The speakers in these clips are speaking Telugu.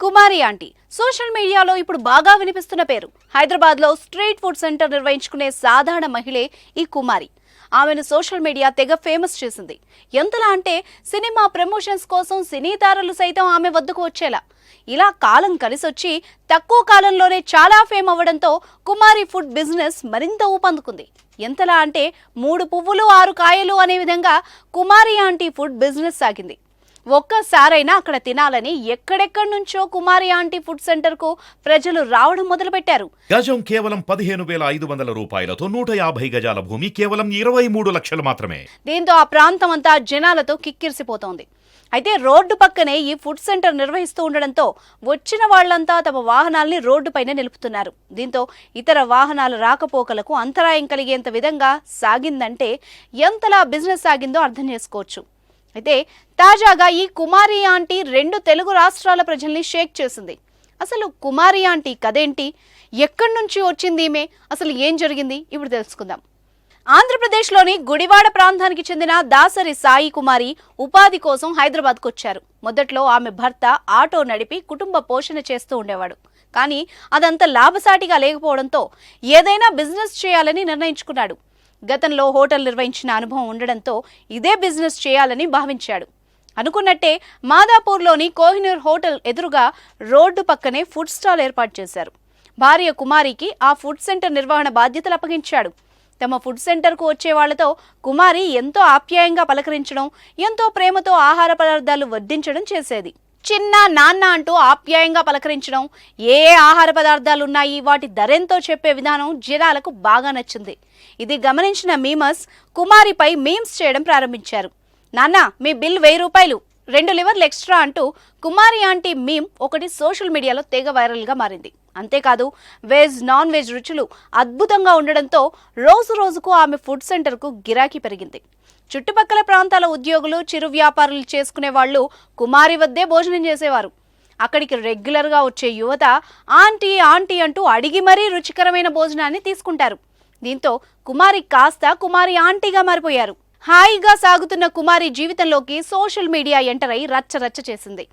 కుమారి ఆంటీ సోషల్ మీడియాలో ఇప్పుడు బాగా వినిపిస్తున్న పేరు. హైదరాబాద్ లో స్ట్రీట్ ఫుడ్ సెంటర్ నిర్వహించుకునే సాధారణ మహిళే ఈ కుమారి. ఆమెను సోషల్ మీడియా తెగ ఫేమస్ చేసింది. ఎంతలా అంటే సినిమా ప్రమోషన్స్ కోసం సినీ తారలు సైతం ఆమె వద్దకు వచ్చేలా. ఇలా కాలం కలిసొచ్చి తక్కువ కాలంలోనే చాలా ఫేమ్ అవ్వడంతో కుమారి ఫుడ్ బిజినెస్ మరింత ఊపందుకుంది. ఎంతలా అంటే 3 పువ్వులు 6 కాయలు అనే విధంగా కుమారి ఆంటీ ఫుడ్ బిజినెస్ సాగింది. ఒక్కసారైనా అక్కడ తినాలని ఎక్కడెక్కడి నుంచో కుమారి ఆంటీ ఫుడ్ సెంటర్ కు ప్రజలు రావడం మొదలుపెట్టారు. గజం కేవలం 15,500 రూపాయలతో 150 గజాల భూమి కేవలం 23 లక్షలు మాత్రమే. దీంతో ఆ ప్రాంతం అంతా జనాలతో కిక్కిరిసిపోతోంది. అయితే రోడ్డు పక్కనే ఈ ఫుడ్ సెంటర్ నిర్వహిస్తూ ఉండడంతో వచ్చిన వాళ్లంతా తమ వాహనాల్ని రోడ్డుపైన నిలుపుతున్నారు. దీంతో ఇతర వాహనాల రాకపోకలకు అంతరాయం కలిగేంత విధంగా సాగిందంటే ఎంతలా బిజినెస్ సాగిందో అర్థం చేసుకోవచ్చు. అయితే తాజాగా ఈ కుమారి ఆంటీ 2 తెలుగు రాష్ట్రాల ప్రజల్ని షేక్ చేసింది. అసలు కుమారి ఆంటీ కదేంటి, ఎక్కడి నుంచి వచ్చింది ఈమె, అసలు ఏం జరిగింది ఇప్పుడు తెలుసుకుందాం. ఆంధ్రప్రదేశ్లోని గుడివాడ ప్రాంతానికి చెందిన దాసరి సాయి కుమారి ఉపాధి కోసం హైదరాబాద్కు వచ్చారు. మొదట్లో ఆమె భర్త ఆటో నడిపి కుటుంబ పోషణ చేస్తూ ఉండేవాడు. కానీ అదంతా లాభసాటిగా లేకపోవడంతో ఏదైనా బిజినెస్ చేయాలని నిర్ణయించుకున్నాడు. గతంలో హోటల్ నిర్వహించిన అనుభవం ఉండడంతో ఇదే బిజినెస్ చేయాలని భావించాడు. అనుకున్నట్టే మాదాపూర్లోని కోహినూర్ హోటల్ ఎదురుగా రోడ్డు పక్కనే ఫుడ్ స్టాల్ ఏర్పాటు చేశారు. భార్య కుమారికి ఆ ఫుడ్ సెంటర్ నిర్వహణ బాధ్యతలు అప్పగించాడు. తమ ఫుడ్ సెంటర్కు వచ్చే వాళ్లతో కుమారి ఎంతో ఆప్యాయంగా పలకరించడం, ఎంతో ప్రేమతో ఆహార పదార్థాలు వడ్డించడం చేసేది. చిన్న నాన్న అంటూ ఆప్యాయంగా పలకరించడం, ఏ ఆహార పదార్థాలున్నాయి, వాటి ధరెంతో చెప్పే విధానం జనాలకు బాగా నచ్చింది. ఇది గమనించిన మీమర్స్ కుమారిపై మీమ్స్ చేయడం ప్రారంభించారు. నాన్న, మీ బిల్ 1000 రూపాయలు, 2 లివర్లు ఎక్స్ట్రా అంటూ కుమారి ఆంటీ మీమ్ ఒకటి సోషల్ మీడియాలో తెగ వైరల్గా మారింది. అంతేకాదు వెజ్ నాన్ వెజ్ రుచులు అద్భుతంగా ఉండడంతో రోజు రోజుకు ఆమె ఫుడ్ సెంటర్కు గిరాకీ పెరిగింది. చుట్టుపక్కల ప్రాంతాల ఉద్యోగులు, చిరు వ్యాపారులు చేసుకునే వాళ్ళు కుమారి వద్దే భోజనం చేసేవారు. అక్కడికి రెగ్యులర్గా వచ్చే యువత ఆంటీ ఆంటీ అంటూ అడిగి మరీ రుచికరమైన భోజనాన్ని తీసుకుంటారు. దీంతో కుమారి కాస్త కుమారి ఆంటీగా మారిపోయారు. హాయిగా సాగుతున్న కుమారి జీవితంలోకి సోషల్ మీడియా ఎంటర్ అయి రచ్చరచ్చ చేసింది.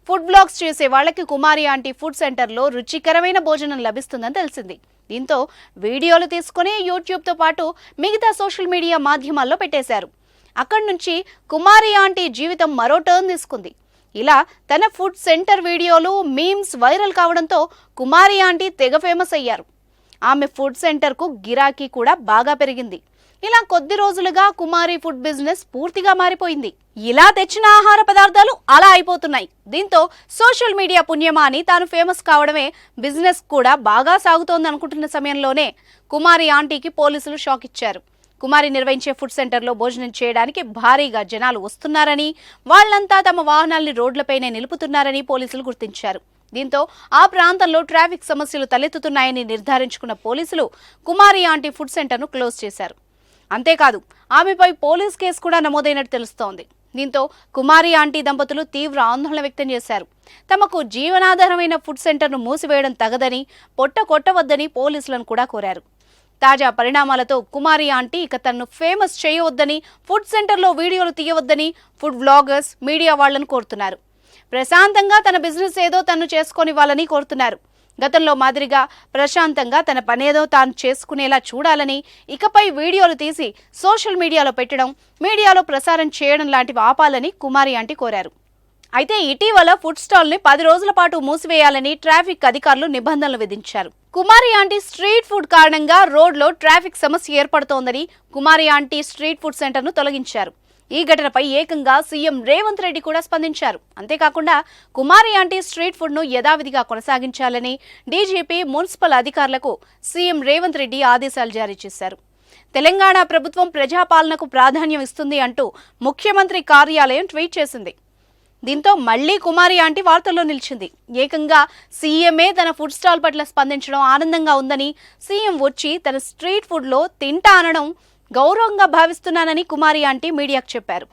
ఫుడ్ బ్లాగ్స్ చేసే వాళ్ళకి కుమారి ఆంటీ ఫుడ్ సెంటర్లో రుచికరమైన భోజనం లభిస్తుందని తెలిసింది. దీంతో వీడియోలు తీసుకుని యూట్యూబ్తో పాటు మిగతా సోషల్ మీడియా మాధ్యమాల్లో పెట్టేశారు. అక్కడి నుంచి కుమారి ఆంటీ జీవితం మరో టర్న్ తీసుకుంది. ఇలా తన ఫుడ్ సెంటర్ వీడియోలు, మీమ్స్ వైరల్ కావడంతో కుమారి ఆంటీ తెగ ఫేమస్ అయ్యారు. ఆమె ఫుడ్ సెంటర్కు గిరాకీ కూడా బాగా పెరిగింది. ఇలా కొద్ది రోజులుగా కుమారి ఫుడ్ బిజినెస్ పూర్తిగా మారిపోయింది. ఇలా తెచ్చిన ఆహార పదార్థాలు అలా అయిపోతున్నాయి. దీంతో సోషల్ మీడియా పుణ్యమా అని తాను ఫేమస్ కావడమే బిజినెస్ కూడా బాగా సాగుతోంది అనుకుంటున్న సమయంలోనే కుమారి ఆంటీకి పోలీసులు షాక్ ఇచ్చారు. కుమారి నిర్వహించే ఫుడ్ సెంటర్లో భోజనం చేయడానికి భారీగా జనాలు వస్తున్నారని, వాళ్లంతా తమ వాహనాల్ని రోడ్లపైనే నిలుపుతున్నారని పోలీసులు గుర్తించారు. దీంతో ఆ ప్రాంతంలో ట్రాఫిక్ సమస్యలు తలెత్తుతున్నాయని నిర్ధారించుకున్న పోలీసులు కుమారి ఆంటీ ఫుడ్ సెంటర్ను క్లోజ్ చేశారు. అంతేకాదు ఆమెపై పోలీస్ కేసు కూడా నమోదైనట్టు తెలుస్తోంది. దీంతో కుమారి ఆంటీ దంపతులు తీవ్ర ఆందోళన వ్యక్తం చేశారు. తమకు జీవనాధారమైన ఫుడ్ సెంటర్ను మూసివేయడం తగదని, పొట్ట కొట్టవద్దని పోలీసులను కూడా కోరారు. తాజా పరిణామాలతో కుమారి ఆంటీ ఇక తనను ఫేమస్ చేయవద్దని, ఫుడ్ సెంటర్లో వీడియోలు తీయవద్దని ఫుడ్ వ్లాగర్స్, మీడియా వాళ్లను కోరుతున్నారు. ప్రశాంతంగా తన బిజినెస్ ఏదో తను చేసుకొనివ్వాలని కోరుతున్నారు. గతంలో మాదిరిగా ప్రశాంతంగా తన పనేదో తాను చేసుకునేలా చూడాలని, ఇకపై వీడియోలు తీసి సోషల్ మీడియాలో పెట్టడం, మీడియాలో ప్రసారం చేయడం లాంటివి ఆపాలని కుమారి ఆంటీ కోరారు. అయితే ఇటీవల ఫుడ్ స్టాల్ని 10 రోజుల పాటు మూసివేయాలని ట్రాఫిక్ అధికారులు నిబంధనలు విధించారు. కుమారి ఆంటీ స్ట్రీట్ ఫుడ్ కారణంగా రోడ్లో ట్రాఫిక్ సమస్య ఏర్పడుతోందని కుమారి ఆంటీ స్ట్రీట్ ఫుడ్ సెంటర్ను తొలగించారు. ఈ ఘటనపై ఏకంగా సీఎం రేవంత్ రెడ్డి కూడా స్పందించారు. అంతేకాకుండా కుమారి ఆంటీ స్ట్రీట్ ఫుడ్ను యథావిధిగా కొనసాగించాలని డీజీపీ, మున్సిపల్ అధికారులకు సీఎం రేవంత్ రెడ్డి ఆదేశాలు జారీ చేశారు. తెలంగాణ ప్రభుత్వం ప్రజాపాలనకు ప్రాధాన్యం ఇస్తుంది అంటూ ముఖ్యమంత్రి కార్యాలయం ట్వీట్ చేసింది. దీంతో మళ్లీ కుమారి ఆంటీ వార్తల్లో నిలిచింది. ఏకంగా సీఎంఏ తన ఫుడ్ స్టాల్ పట్ల స్పందించడం ఆనందంగా ఉందని, సీఎం వచ్చి తన స్ట్రీట్ ఫుడ్లో తింటా అనడం గౌరవంగా భావిస్తున్నానని కుమారి ఆంటీ మీడియాకు చెప్పారు.